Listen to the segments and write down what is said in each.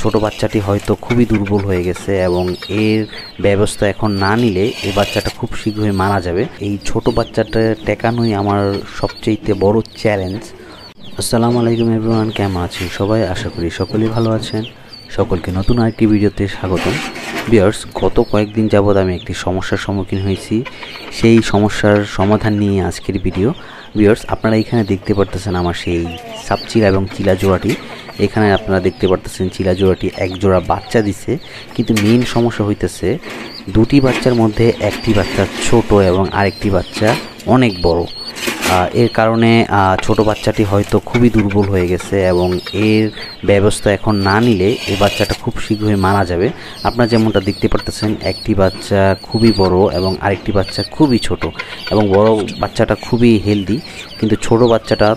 ছোট বাচ্চাটি হয়তো খুবই দুর্বল হয়ে গেছে এবং এর ব্যবস্থা এখন না নিলে এই বাচ্চাটা খুব শীঘ্রই মারা যাবে। এই ছোট বাচ্চাটা টেকানোই আমার সবচেয়ে বড় চ্যালেঞ্জ। আসসালামু আলাইকুম এভরিওয়ান, কেমন আছেন সবাই? আশা করি সকলেই ভালো আছেন। সকলকে নতুন আরেকটি ভিডিওতে স্বাগতম। ভিউয়ার্স, গত কয়েকদিন যাবৎ আমি একটি সমস্যার সম্মুখীন হয়েছি। সেই সমস্যার সমাধান নিয়ে আজকের ভিডিও। ভিউয়ার্স, আপনারা এখানে দেখতে পারতেছেন আমার সেই সাপচিলা এবং চিলা জোড়াটি। এখানে আপনারা দেখতে পারতেছেন চিলা জোড়াটি এক জোড়া বাচ্চা দিছে, কিন্তু মেইন সমস্যা হইতেছে দুটি বাচ্চার মধ্যে একটি বাচ্চা ছোট এবং আরেকটি বাচ্চা অনেক বড়। এর কারণে ছোট বাচ্চাটি হয়তো খুবই দুর্বল হয়ে গেছে এবং এর ব্যবস্থা এখন না নিলে এই বাচ্চাটা খুব শীঘ্রই মারা যাবে। আপনারা যেমনটা দেখতে পারতেছেন, একটি বাচ্চা খুবই বড় এবং আরেকটি বাচ্চা খুবই ছোট, এবং বড় বাচ্চাটা খুবই হেলদি, কিন্তু ছোট বাচ্চাটা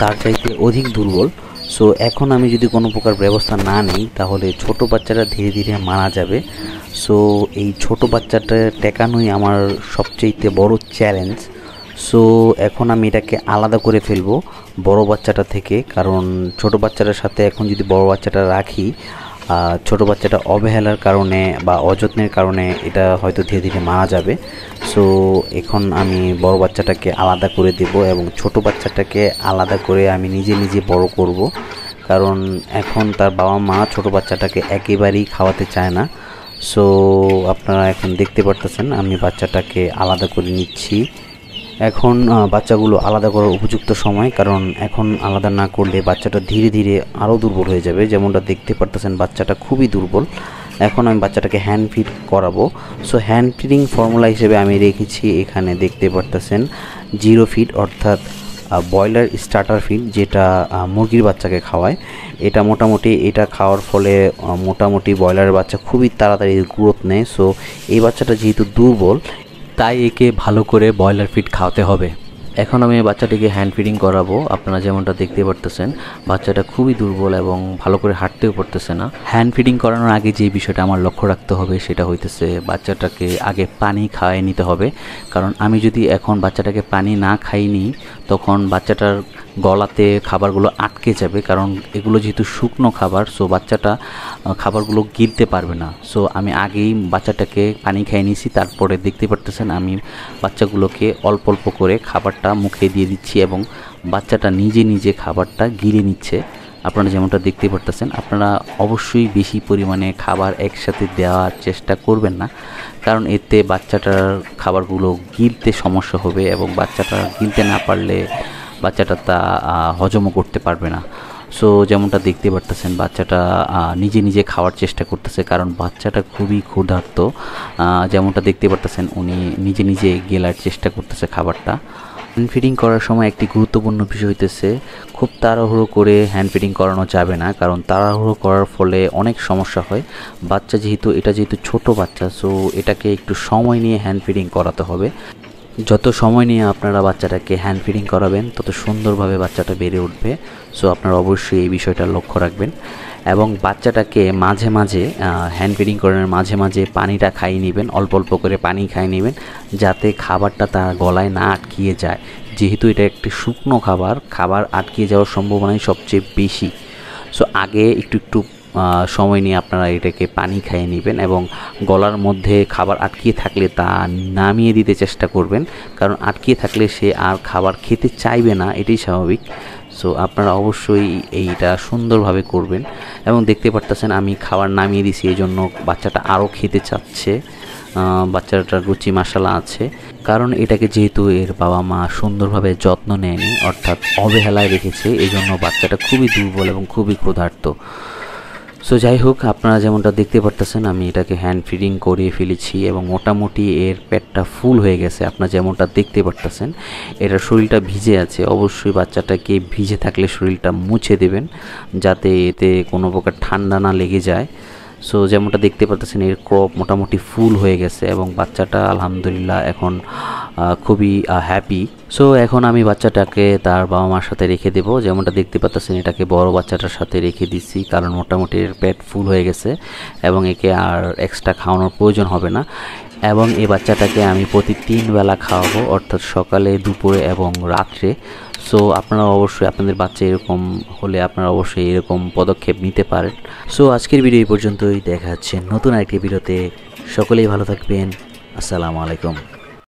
তার চাইতে অধিক দুর্বল। সো এখন আমি যদি কোনো প্রকার ব্যবস্থা না নিই তাহলে ছোট বাচ্চাটা ধীরে ধীরে মারা যাবে। সো এই ছোট বাচ্চাটা টেকানোই আমার সবচেয়ে বড় চ্যালেঞ্জ। সো এখন আমি এটাকে আলাদা করে ফেলবো বড় বাচ্চাটা থেকে, কারণ ছোট বাচ্চাটার সাথে এখন যদি বড় বাচ্চাটা রাখি, ছোট বাচ্চাটা অবহেলার কারণে বা অযত্নের কারণে এটা হয়তো ধীরে ধীরে মারা যাবে। সো এখন আমি বড় বাচ্চাটাকে আলাদা করে দেব এবং ছোট বাচ্চাটাকে আলাদা করে আমি নিজে নিজে বড় করব, কারণ এখন তার বাবা মা ছোট বাচ্চাটাকে একেবারেই খাওয়াতে চায় না। সো আপনারা এখন দেখতে পারতেছেন আমি বাচ্চাটাকে আলাদা করে নিচ্ছি। এখন বাচ্চাগুলো আলাদা করার উপযুক্ত সময়, কারণ এখন আলাদা না করলে বাচ্চাটা ধীরে ধীরে আরও দুর্বল হয়ে যাবে। যেমনটা দেখতে পারতেছেন বাচ্চাটা খুবই দুর্বল। এখন আমি বাচ্চাটাকে হ্যান্ড ফিড করাবো। সো হ্যান্ড ফিডিং ফর্মুলা হিসেবে আমি রেখেছি, এখানে দেখতে পারতেছেন 0 ফিড, অর্থাৎ ব্রয়লার স্টার্টার ফিড, যেটা মুরগির বাচ্চাকে খাওয়ায়। এটা মোটামুটি এটা খাওয়ার ফলে মোটামুটি ব্রয়লারের বাচ্চা খুবই তাড়াতাড়ি গ্রোথ নেয়। সো এই বাচ্চাটা যেহেতু দুর্বল, তাই একে ভালো করে ব্রয়লার ফিড খাওয়াতে হবে। এখন আমি বাচ্চাটিকে হ্যান্ড ফিডিং করাবো। আপনারা যেমনটা দেখতে পারতেছেন বাচ্চাটা খুবই দুর্বল এবং ভালো করে হাঁটতেও পারতেছে না। হ্যান্ড ফিডিং করানোর আগে যে বিষয়টা আমার লক্ষ্য রাখতে হবে সেটা হইতেছে বাচ্চাটাকে আগে পানি খাওয়াই নিতে হবে, কারণ আমি যদি এখন বাচ্চাটাকে পানি না খাইনি তখন বাচ্চাটার গলাতে খাবারগুলো আটকে যাবে, কারণ এগুলো যেহেতু শুকনো খাবার। সো বাচ্চাটা খাবারগুলো গিলতে পারবে না। সো আমি আগেই বাচ্চাটাকে পানি খাইয়ে নিয়েছি, তারপরে দেখতে পারতেছেন আমি বাচ্চাগুলোকে অল্প অল্প করে খাবারটা মুখে দিয়ে দিচ্ছি এবং বাচ্চাটা নিজে নিজে খাবারটা গিলে নিচ্ছে। আপনারা যেমনটা দেখতে পারতেছেন, আপনারা অবশ্যই বেশি পরিমাণে খাবার একসাথে দেওয়ার চেষ্টা করবেন না, কারণ এতে বাচ্চাটার খাবারগুলো গিলতে সমস্যা হবে এবং বাচ্চাটা গিলতে না পারলে বাচ্চাটা তা হজমও করতে পারবে না। সো যেমনটা দেখতে পারতেছেন বাচ্চাটা নিজে নিজে খাওয়ার চেষ্টা করতেছে, কারণ বাচ্চাটা খুবই ক্ষুধার্ত। যেমনটা দেখতে পারতেছেন উনি নিজে নিজে গেলার চেষ্টা করতেছে খাবারটা। হ্যান্ড ফিডিং করার সময় একটি গুরুত্বপূর্ণ বিষয় হইতেছে খুব তাড়াহুড়ো করে হ্যান্ড ফিডিং করানো যাবে না, কারণ তাড়াহুড়ো করার ফলে অনেক সমস্যা হয়। বাচ্চা যেহেতু ছোট বাচ্চা, সো এটাকে একটু সময় নিয়ে হ্যান্ড ফিডিং করাতে হবে। যত সময় নিয়ে আপনারা বাচ্চাটাকে হ্যান্ড ফিডিং করাবেন তত সুন্দরভাবে বাচ্চাটা বেড়ে উঠবে। সো আপনারা অবশ্যই এই বিষয়টা লক্ষ্য রাখবেন এবং বাচ্চাটাকে মাঝে মাঝে হ্যান্ড ফিডিং করানোর মাঝে মাঝে পানিটা খাইয়ে নেবেন, অল্প অল্প করে পানি খাইয়ে নেবেন, যাতে খাবারটা তার গলায় না আটকিয়ে যায়। যেহেতু এটা একটি শুকনো খাবার আটকিয়ে যাওয়ার সম্ভাবনাই সবচেয়ে বেশি। সো আগে একটু সময় নিয়ে আপনারা এটাকে পানি খাইয়ে নেবেন এবং গলার মধ্যে খাবার আটকিয়ে থাকলে তা নামিয়ে দিতে চেষ্টা করবেন, কারণ আটকিয়ে থাকলে সে আর খাবার খেতে চাইবে না, এটাই স্বাভাবিক। সো আপনারা অবশ্যই এইটা সুন্দরভাবে করবেন এবং দেখতে পারতেছেন আমি খাবার নামিয়ে দিছি, এই জন্য বাচ্চাটা আরও খেতে চাচ্ছে। বাচ্চাটার রুচি মাশাআল্লাহ আছে, কারণ এটাকে যেহেতু এর বাবা মা সুন্দরভাবে যত্ন নেয়নি, অর্থাৎ অবহেলায় রেখেছে, এই জন্য বাচ্চাটা খুবই দুর্বল এবং খুবই ক্ষুধার্ত। সো যাই হোক, আপনারা যেমনটা দেখতে পারতেছেন আমি এটাকে হ্যান্ড ফিডিং করিয়ে ফেলেছি এবং মোটামুটি এর পেটটা ফুল হয়ে গেছে। আপনারা যেমনটা দেখতে পারতেছেন এটার শরীরটা ভিজে আছে। অবশ্যই বাচ্চাটাকে ভিজে থাকলে শরীরটা মুছে দেবেন, যাতে এতে কোনো প্রকার ঠান্ডা না লেগে যায়। সো যেমনটা দেখতে পারতেছেন এর ক্রপ মোটামুটি ফুল হয়ে গেছে এবং বাচ্চাটা আলহামদুলিল্লাহ এখন খুবই হ্যাপি। সো এখন আমি বাচ্চাটাকে তার বাবা মার সাথে রেখে দেবো। যেমনটা দেখতে পাচ্ছেন এটাকে বড় বাচ্চাটার সাথে রেখে দিচ্ছি, কারণ মোটামুটি এর পেট ফুল হয়ে গেছে এবং একে আর এক্সট্রা খাওয়ানোর প্রয়োজন হবে না। এবং এই বাচ্চাটাকে আমি প্রতি 3 বেলা খাওয়াবো, অর্থাৎ সকালে, দুপুরে এবং রাত্রে। সো আপনারা অবশ্যই আপনাদের বাচ্চা এরকম হলে আপনারা অবশ্যই এরকম পদক্ষেপ নিতে পারেন। সো আজকের ভিডিও এই পর্যন্তই, দেখা হচ্ছে নতুন আরেকটি ভিডিওতে। সকলেই ভালো থাকবেন। আসসালামু আলাইকুম।